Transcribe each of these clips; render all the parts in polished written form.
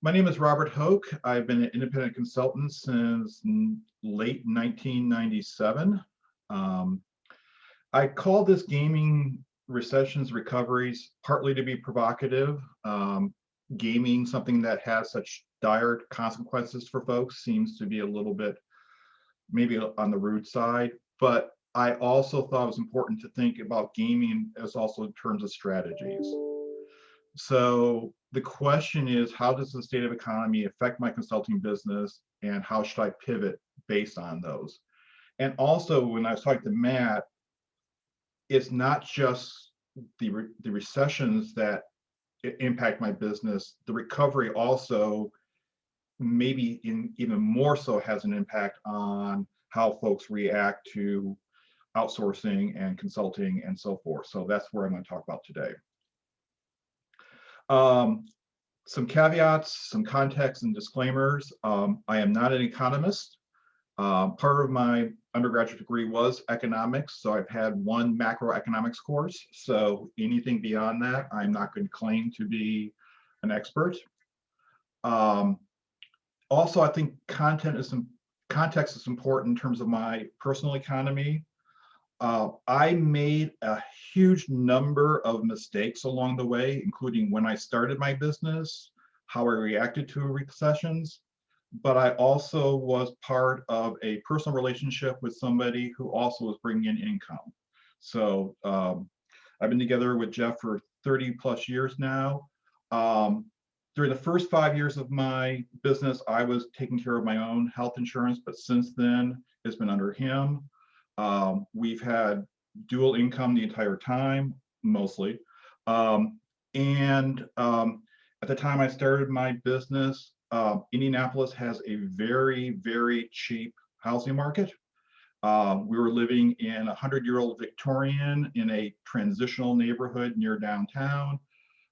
My name is Robert Hoke. I've been an independent consultant since late 1997. Um, I call this gaming recessions recoveries partly to be provocative. Gaming, something that has such dire consequences for folks, seems to be a little bit maybe on the rude side, but I also thought it was important to think about gaming as also in terms of strategies. So the question is, how does the state of economy affect my consulting business, and how should I pivot based on those? And also, when I was talking to Matt, it's not just the recessions that impact my business. The recovery also, maybe even more so, has an impact on how folks react to outsourcing and consulting and so forth. So that's where I'm going to talk about today. Some caveats, some context and disclaimers. I am not an economist. Part of my undergraduate degree was economics, so I've had one macroeconomics course. So anything beyond that, I'm not going to claim to be an expert. Also, I think context is important in terms of my personal economy. I made a huge number of mistakes along the way, including when I started my business, how I reacted to recessions, but I also was part of a personal relationship with somebody who also was bringing in income. So I've been together with Jeff for 30 plus years now. During the first 5 years of my business, I was taking care of my own health insurance, but since then, it's been under him. We've had dual income the entire time, mostly. At the time I started my business, Indianapolis has a very, very cheap housing market. We were living in a 100-year-old Victorian in a transitional neighborhood near downtown.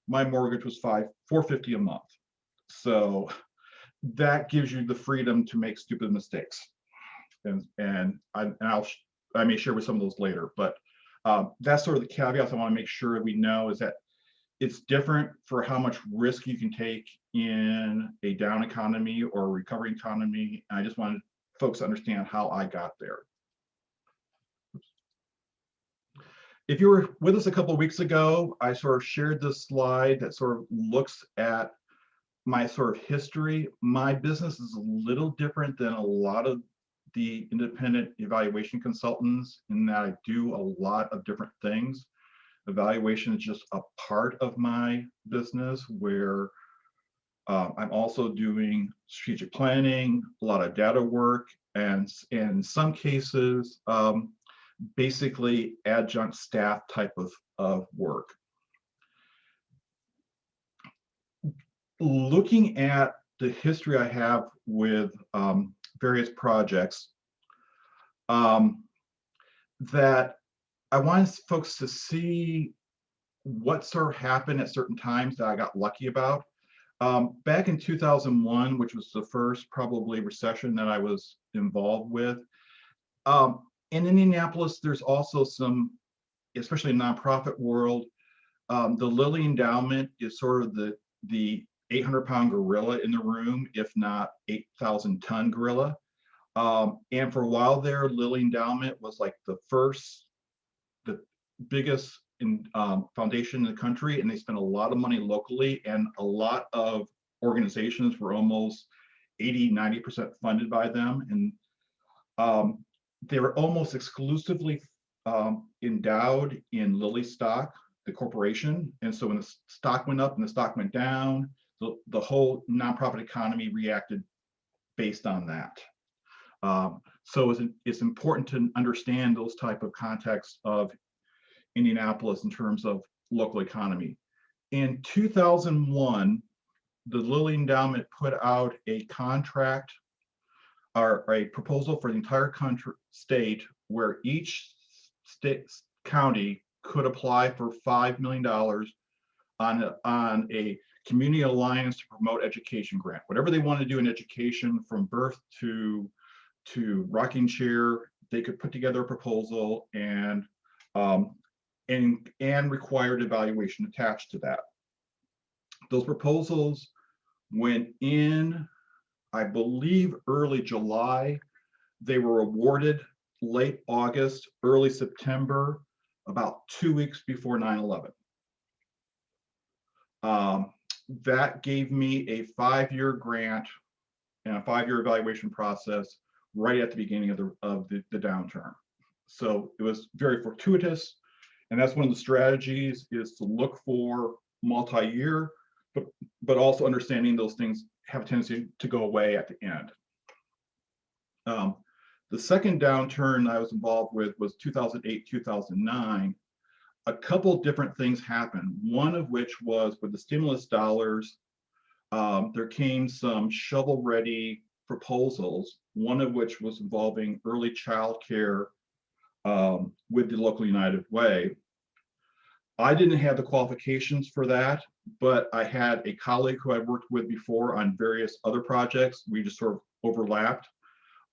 My mortgage was $450 a month. So that gives you the freedom to make stupid mistakes. And I may share with some of those later, but that's sort of the caveats I want to make sure we know, is that it's different for how much risk you can take in a down economy or a recovering economy. And I just wanted folks to understand how I got there. If you were with us a couple of weeks ago, I sort of shared this slide that sort of looks at my sort of history. My business is a little different than a lot of the independent evaluation consultants in that I do a lot of different things. Evaluation is just a part of my business, where I'm also doing strategic planning, a lot of data work, and in some cases, basically adjunct staff type of work. Looking at the history I have with various projects, that I want folks to see what sort of happened at certain times that I got lucky about. Back in 2001, which was the first probably recession that I was involved with, in Indianapolis, there's also some, especially in the nonprofit world, the Lilly Endowment is sort of the 800-pound gorilla in the room, if not 8,000-ton gorilla. And for a while there, Lilly Endowment was like the biggest foundation in the country, and they spent a lot of money locally, and a lot of organizations were almost 80–90% funded by them. And they were almost exclusively endowed in Lilly stock, the corporation. And so when the stock went up and the stock went down, the whole nonprofit economy reacted based on that. So it's important to understand those type of contexts of Indianapolis in terms of local economy. In 2001, the Lilly Endowment put out a contract or a proposal for the entire state, where each county could apply for $5 million on a community alliance to promote education grant. Whatever they want to do in education, from birth to rocking chair, they could put together a proposal and required evaluation attached to that. Those proposals When in, I believe, early July, they were awarded late August, early September, about 2 weeks before 9/11. That gave me a 5-year grant and a 5-year evaluation process right at the beginning of the downturn. So it was very fortuitous. And that's one of the strategies, is to look for multi-year, but also understanding those things have a tendency to go away at the end. The second downturn I was involved with was 2008, 2009. A couple different things happened. One of which was with the stimulus dollars, there came some shovel-ready proposals, one of which was involving early child care with the local United Way. I didn't have the qualifications for that, but I had a colleague who I'd worked with before on various other projects. We just sort of overlapped,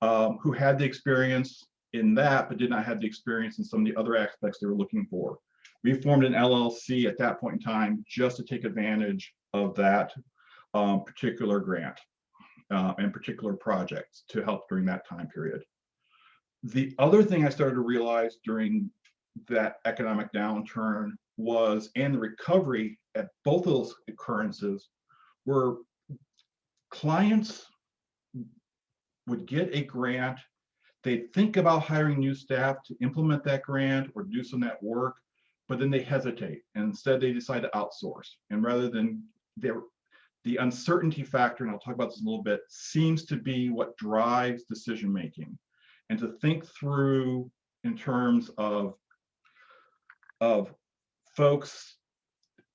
who had the experience in that, but did not have the experience in some of the other aspects they were looking for. We formed an LLC at that point in time just to take advantage of that particular grant and particular projects to help during that time period. The other thing I started to realize during that economic downturn was, and the recovery at both of those occurrences, were clients would get a grant, they'd think about hiring new staff to implement that grant or do some of that work, but then they hesitate, and instead they decide to outsource. And rather than the uncertainty factor, and I'll talk about this in a little bit, seems to be what drives decision making. And to think through in terms of folks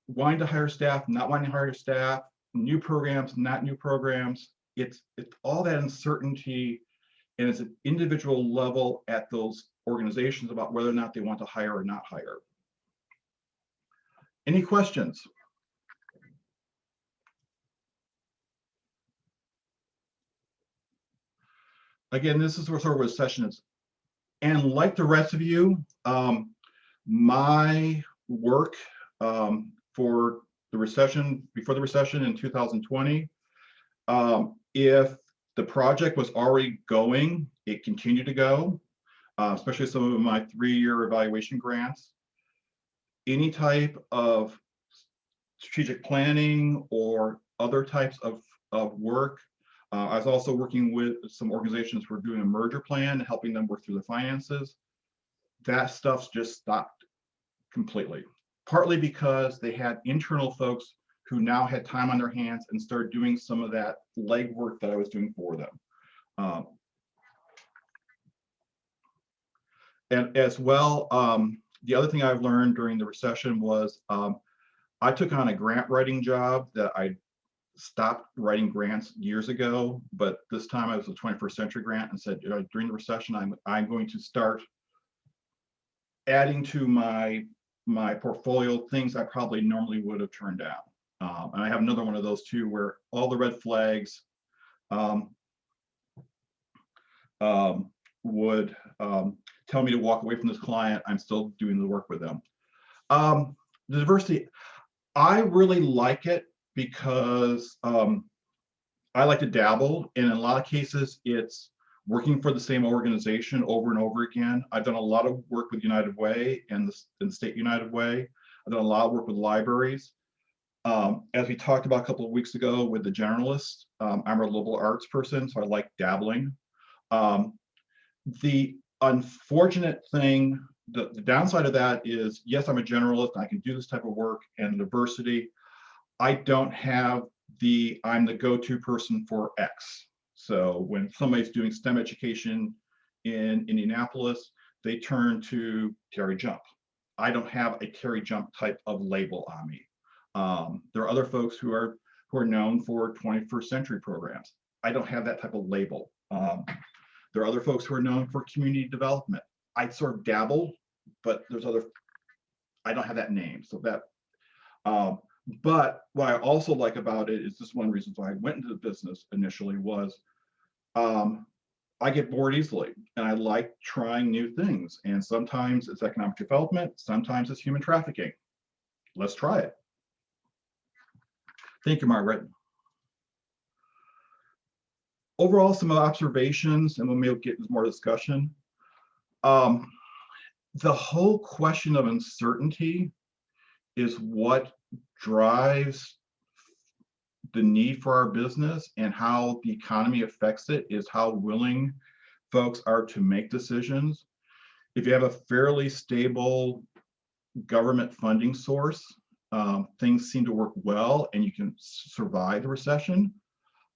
wanting to hire staff, not wanting to hire staff, new programs, not new programs. It's all that uncertainty, and it's an individual level at those organizations about whether or not they want to hire or not hire. Any questions? Again, this is sort of what Recession is. And like the rest of you, my work for the recession, before the recession in 2020, if the project was already going, it continued to go, especially some of my 3-year evaluation grants. Any type of strategic planning or other types of work. I was also working with some organizations who were doing a merger plan, helping them work through the finances. That stuff just stopped completely, partly because they had internal folks who now had time on their hands and started doing some of that legwork that I was doing for them. And as well, the other thing I've learned during the recession was I took on a grant writing job that I stopped writing grants years ago, but this time I was a 21st century grant and said, during the recession, I'm going to start adding to my portfolio things I probably normally would have turned down. And I have another one of those too, where all the red flags would tell me to walk away from this client. I'm still doing the work with them. The diversity, I really like it because I like to dabble, and in a lot of cases, it's working for the same organization over and over again. I've done a lot of work with United Way and the State United Way. I've done a lot of work with libraries. As we talked about a couple of weeks ago with the generalists, I'm a liberal arts person, so I like dabbling. The unfortunate thing, the downside of that is, yes, I'm a generalist, and I can do this type of work and diversity. I don't have I'm the go-to person for X. So when somebody's doing STEM education in Indianapolis, they turn to Terry Jump. I don't have a Terry Jump type of label on me. There are other folks who are known for 21st century programs. I don't have that type of label. There are other folks who are known for community development. I sort of dabble, but I don't have that name. So that, but what I also like about it is, this one of the reasons why I went into the business initially was, I get bored easily, and I like trying new things. And sometimes it's economic development, sometimes it's human trafficking. Let's try it. Thank you, Margaret. overall, some observations, and we'll get into more discussion. The whole question of uncertainty is what drives the need for our business, and how the economy affects it is how willing folks are to make decisions. If you have a fairly stable government funding source, things seem to work well and you can survive the recession.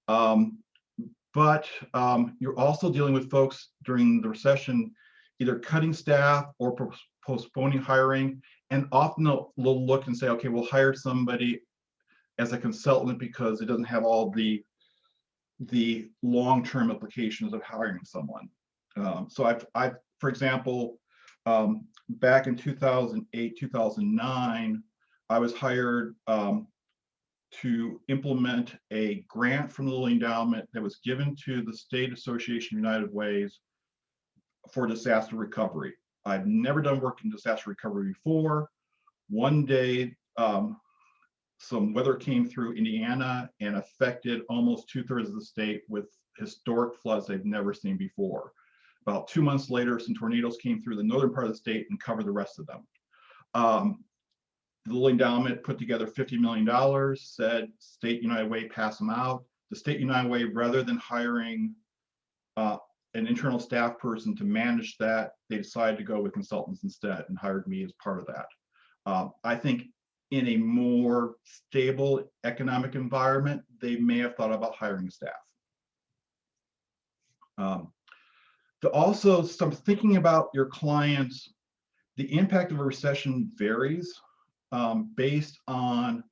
But you're also dealing with folks during the recession either cutting staff or postponing hiring, and often they'll look and say, okay, we'll hire somebody as a consultant because it doesn't have all the long-term implications of hiring someone. So I've, for example, back in 2008, 2009, I was hired to implement a grant from the Lilly Endowment that was given to the State Association of United Ways for disaster recovery. I've never done work in disaster recovery before. One day, some weather came through Indiana and affected almost 2/3 of the state with historic floods they've never seen before. About 2 months later, some tornadoes came through the northern part of the state and covered the rest of them. The Lilly Endowment put together $50 million, said State United Way pass them out. The State United Way, rather than hiring an internal staff person to manage that, they decided to go with consultants instead and hired me as part of that. I think in a more stable economic environment, they may have thought about hiring staff. Also, some thinking about your clients, the impact of a recession varies based on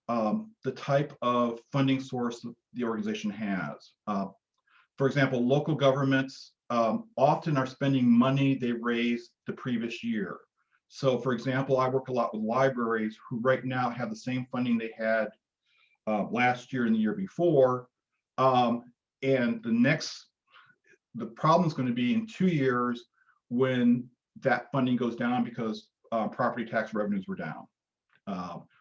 the type of funding source the organization has. For example, local governments often are spending money they raised the previous year. So for example, I work a lot with libraries who right now have the same funding they had last year and the year before. And the problem is going to be in 2 years when that funding goes down because property tax revenues were down.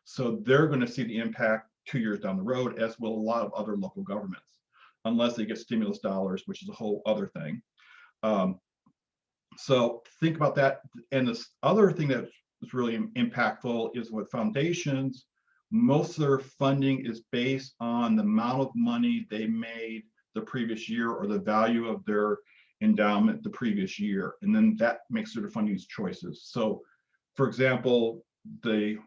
So they're going to see the impact 2 years down the road, as will a lot of other local governments, unless they get stimulus dollars, which is a whole other thing. So think about that. And this other thing that is really impactful is with foundations, most of their funding is based on the amount of money they made the previous year or the value of their endowment the previous year. And then that makes their funding choices. So for example, the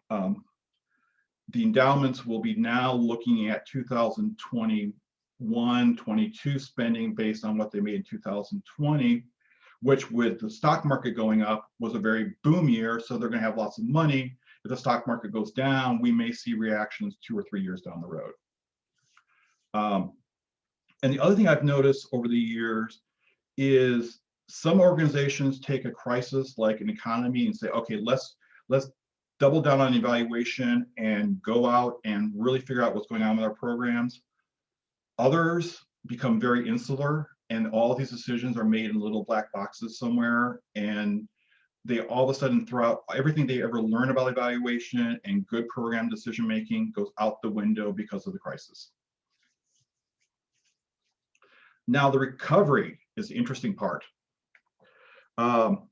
endowments will be now looking at 2021, 22 spending based on what they made in 2020, which with the stock market going up was a very boom year. So they're going to have lots of money. If the stock market goes down, we may see reactions 2 or 3 years down the road. And the other thing I've noticed over the years is some organizations take a crisis like an economy and say, okay, let's double down on evaluation and go out and really figure out what's going on with our programs. Others become very insular, and all of these decisions are made in little black boxes somewhere, and they all of a sudden throw out everything they ever learned about evaluation and good program decision making goes out the window because of the crisis. Now the recovery is the interesting part. During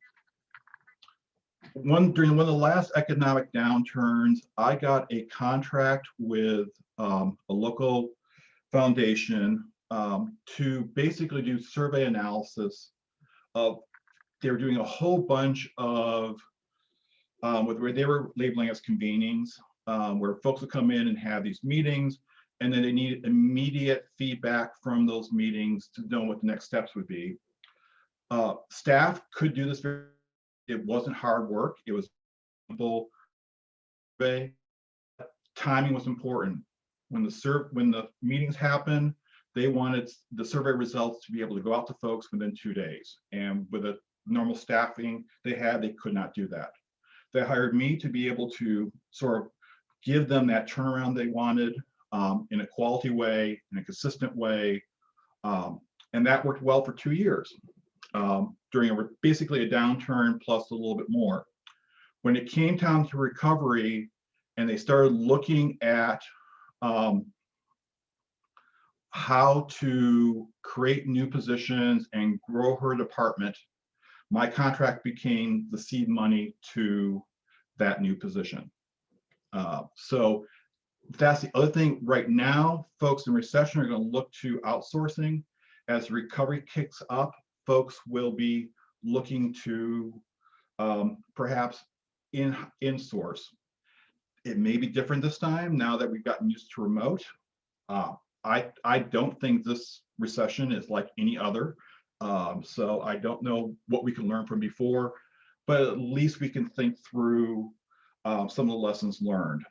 one of the last economic downturns, I got a contract with a local foundation to basically do survey analysis of, they were doing a whole bunch of what they were labeling as convenings, where folks would come in and have these meetings, and then they needed immediate feedback from those meetings to know what the next steps would be. Staff could do this. It wasn't hard work. It was simple. Timing was important. When the meetings happened, they wanted the survey results to be able to go out to folks within 2 days. And with the normal staffing they had, they could not do that. They hired me to be able to sort of give them that turnaround they wanted in a quality way, in a consistent way. And that worked well for 2 years during basically a downturn plus a little bit more. When it came time to recovery and they started looking at how to create new positions and grow her department, my contract became the seed money to that new position. So that's the other thing. Right now, folks in recession are going to look to outsourcing. As recovery kicks up, folks will be looking to perhaps in-source. It may be different this time now that we've gotten used to remote. Uh, I don't think this recession is like any other. So I don't know what we can learn from before, but at least we can think through some of the lessons learned.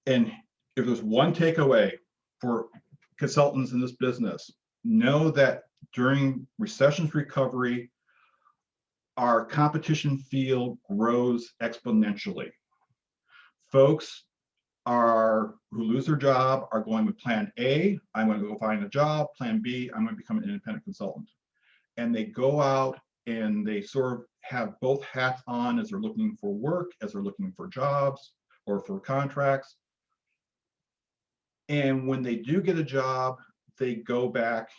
And if there's one takeaway for consultants in this business, know that during recessions recovery, our competition field grows exponentially. Folks who lose their job are going with plan A, I'm going to go find a job. Plan B, I'm going to become an independent consultant. And they go out and they sort of have both hats on as they're looking for work, as they're looking for jobs or for contracts. And when they do get a job, they go back.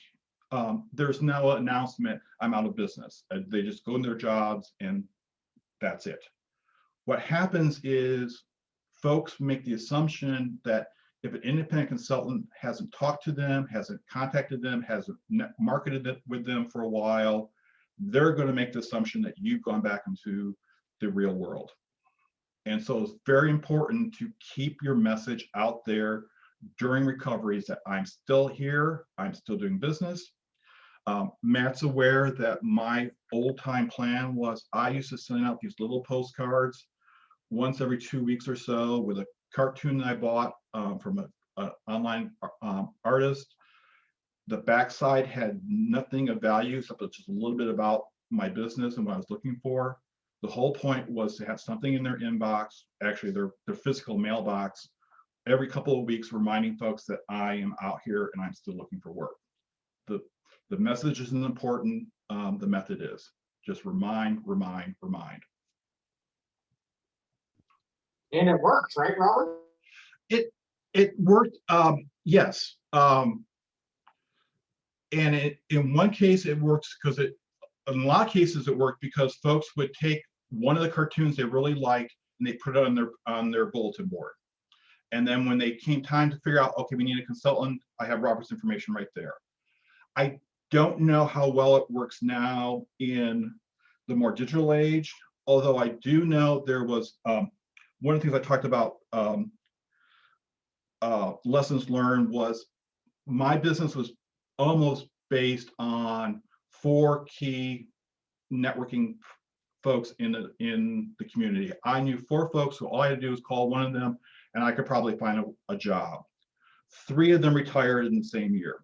There's no announcement, I'm out of business. They just go in their jobs and that's it. What happens is folks make the assumption that if an independent consultant hasn't talked to them, hasn't contacted them, hasn't marketed it with them for a while, they're going to make the assumption that you've gone back into the real world. And so it's very important to keep your message out there during recoveries that I'm still here, I'm still doing business. Matt's aware that my old time plan was I used to send out these little postcards once every 2 weeks or so with a cartoon that I bought from an online artist. The backside had nothing of value except just a little bit about my business and what I was looking for. The whole point was to have something in their inbox, actually their physical mailbox, every couple of weeks reminding folks that I am out here and I'm still looking for work. The message isn't important, the method is. Just remind, remind, remind. And it works, right, Robert? It worked, yes. And in one case it works because in a lot of cases it worked because folks would take one of the cartoons they really liked and they put it on their bulletin board. And then when they came time to figure out, okay, we need a consultant, I have Robert's information right there. I don't know how well it works now in the more digital age, although I do know there was one of the things I talked about lessons learned was my business was almost based on 4 key networking folks in the community. I knew 4 folks who all I had to do was call one of them and I could probably find a job. 3 of them retired in the same year.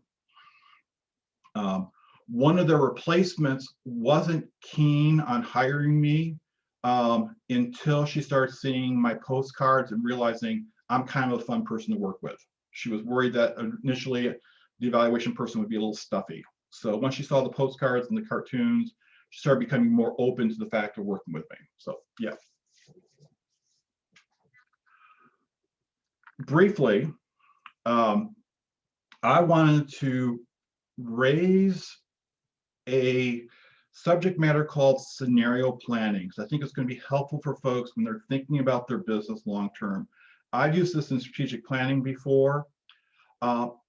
One of their replacements wasn't keen on hiring me until she started seeing my postcards and realizing I'm kind of a fun person to work with. She was worried that initially the evaluation person would be a little stuffy. So once she saw the postcards and the cartoons, she started becoming more open to the fact of working with me. So yeah. Briefly, I wanted to raise a subject matter called scenario planning, because I think it's going to be helpful for folks when they're thinking about their business long term. I've used this in strategic planning before,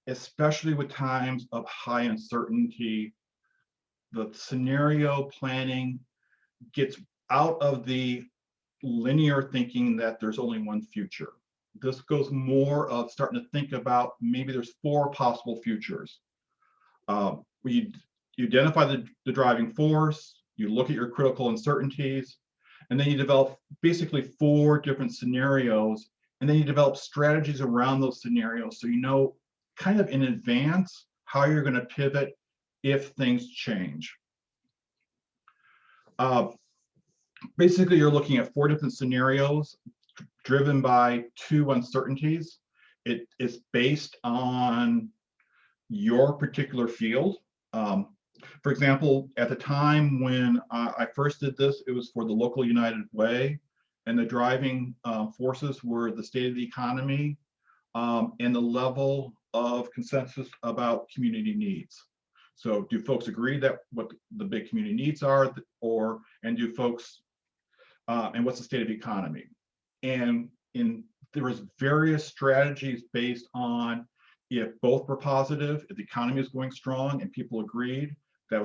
especially with times of high uncertainty. The scenario planning gets out of the linear thinking that there's only one future. This goes more of starting to think about maybe there's 4 possible futures. You identify the driving force, you look at your critical uncertainties, and then you develop basically 4 different scenarios, and then you develop strategies around those scenarios so you know kind of in advance how you're going to pivot if things change. Basically, you're looking at 4 different scenarios driven by 2 uncertainties. It is based on your particular field. For example, at the time when I first did this, it was for the local United Way, and the driving forces were the state of the economy, and the level of consensus about community needs. So do folks agree that what the big community needs are, and do folks, and what's the state of the economy? And there was various strategies based on if both were positive, if the economy is going strong and people agreed, there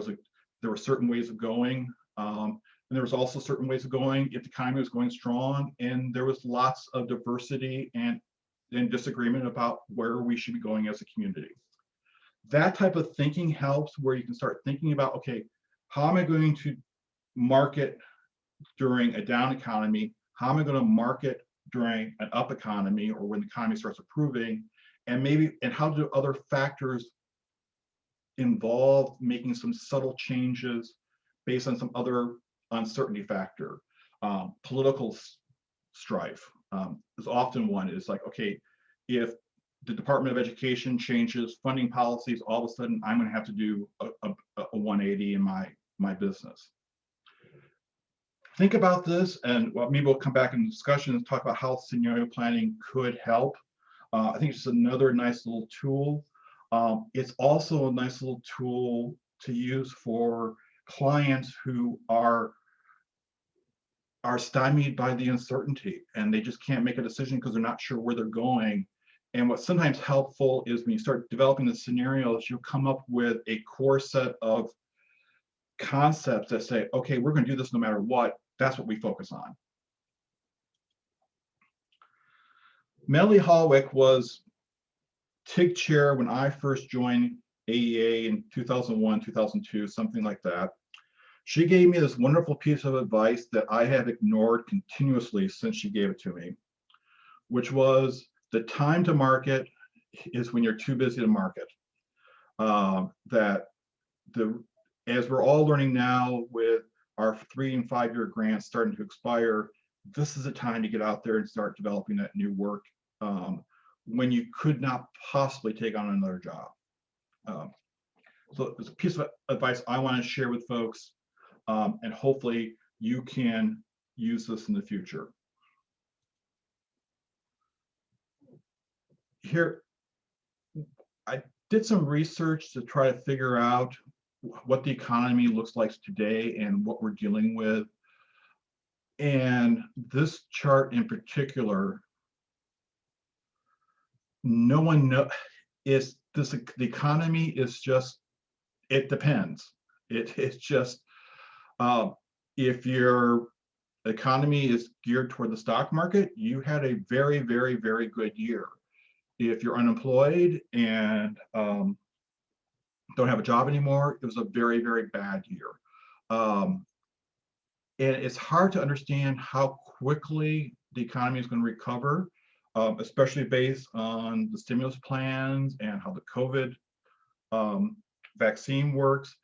were certain ways of going. And there was also certain ways of going if the economy was going strong, and there was lots of diversity and disagreement about where we should be going as a community. That type of thinking helps, where you can start thinking about, okay, how am I going to market during a down economy? How am I going to market during an up economy, or when the economy starts improving? And how do other factors involve making some subtle changes based on some other uncertainty factor? Political strife is often one. Is like, okay, if the Department of Education changes funding policies, all of a sudden I'm going to have to do a 180 in my business. Think about this, and maybe we'll come back in the discussion and talk about how scenario planning could help. I think it's just another nice little tool. It's also a nice little tool to use for clients who are stymied by the uncertainty, and they just can't make a decision because they're not sure where they're going. And what's sometimes helpful is when you start developing the scenarios, you'll come up with a core set of concepts that say, okay, we're going to do this no matter what. That's what we focus on. Melly Hallwick was TIG chair when I first joined AEA in 2001, 2002, something like that. She gave me this wonderful piece of advice that I have ignored continuously since she gave it to me, which was the time to market is when you're too busy to market. As we're all learning now with our 3 and 5 year grants starting to expire, this is a time to get out there and start developing that new work when you could not possibly take on another job. So it's a piece of advice I want to share with folks, and hopefully you can use this in the future. Here, I did some research to try to figure out what the economy looks like today and what we're dealing with. And this chart in particular, no one knows. The economy is just, it depends. It's just, if your economy is geared toward the stock market, you had a very, very, very good year. If you're unemployed and don't have a job anymore, it was a very, very bad year. And it's hard to understand how quickly the economy is going to recover, especially based on the stimulus plans and how the COVID vaccine works,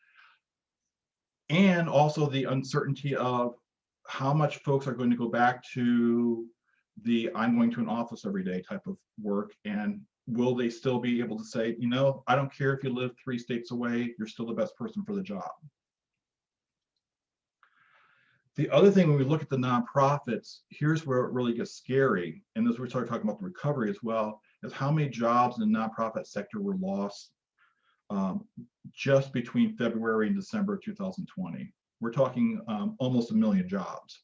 and also the uncertainty of how much folks are going to go back to the I'm going to an office every day type of work, and will they still be able to say, you know, I don't care if you live 3 states away, you're still the best person for the job. The other thing, when we look at the nonprofits, here's where it really gets scary, and as we're talking about the recovery as well, is how many jobs in the nonprofit sector were lost just between February and December of 2020. We're talking almost 1 million jobs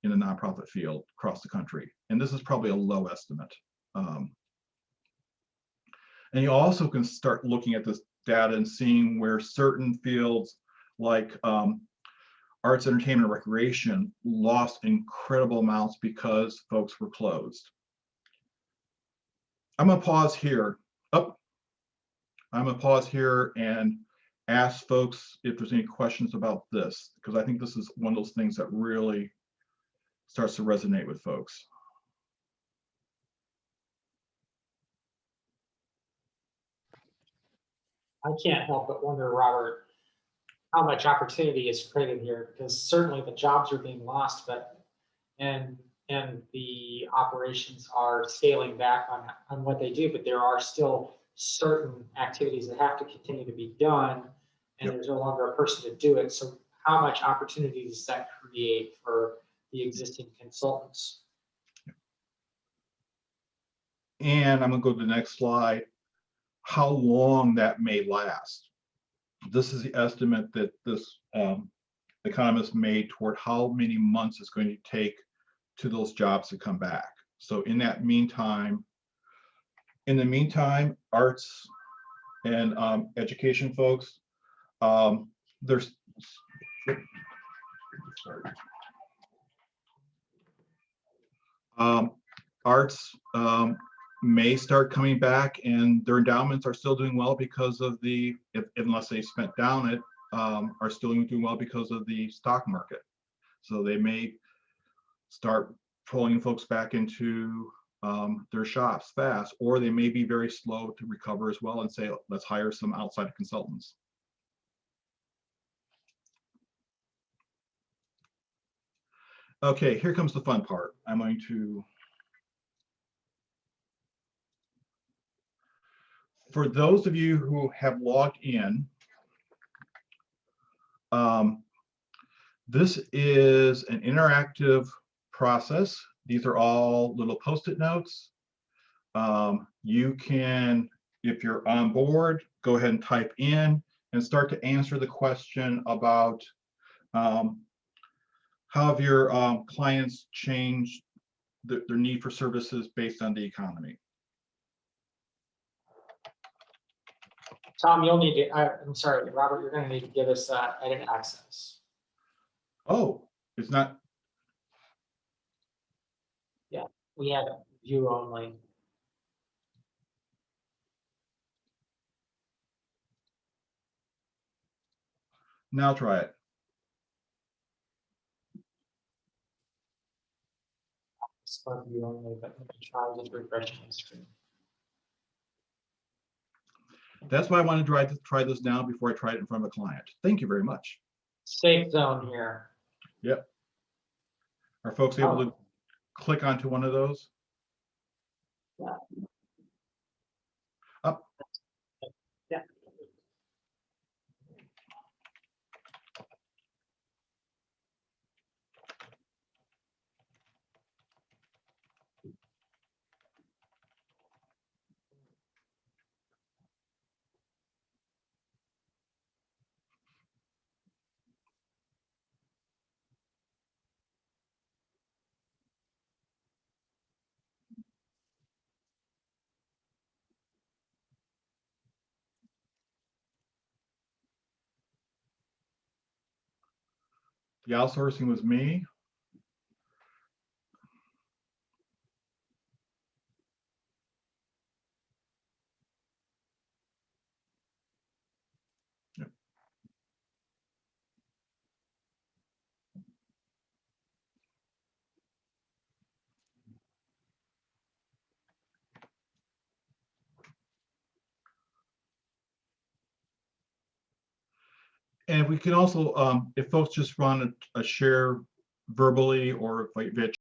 in the nonprofit field across the country, and this is probably a low estimate. And you also can start looking at this data and seeing where certain fields like arts, entertainment, and recreation lost incredible amounts because folks were closed. I'm gonna pause here. I'm gonna pause here and ask folks if there's any questions about this, because I think this is one of those things that really starts to resonate with folks. I can't help but wonder, Robert, how much opportunity is created here, because certainly the jobs are being lost, but and the operations are scaling back on what they do, but there are still certain activities that have to continue to be done, and there's no longer a person to do it. So how much opportunity does that create for the existing consultants? And I'm gonna go to the next slide, how long that may last. This is the estimate that this economist made toward how many months it's going to take to those jobs to come back. So in the meantime, arts and education folks, there's arts may start coming back, and their endowments are still doing well because of the, unless they spent down it, are still doing well because of the stock market. So they may start pulling folks back into their shops fast, or they may be very slow to recover as well and say, let's hire some outside consultants. Okay, here comes the fun part. I'm going to, for those of you who have logged in, this is an interactive process. These are all little Post-it notes. You can, if you're on board, go ahead and type in and start to answer the question about how have your clients changed their need for services based on the economy. Tom, you'll need to, I'm sorry, Robert, you're going to need to give us edit access. Oh, it's not. Yeah, we have view only. Now try it. It's for view only, but let me try just refreshing the screen. That's why I want to try this now before I try it in front of a client. Thank you very much. Safe zone here. Yep. Are folks able to click onto one of those? Yeah. Up. Yeah. The outsourcing was me. Yep. And we can also, if folks just want a share verbally or via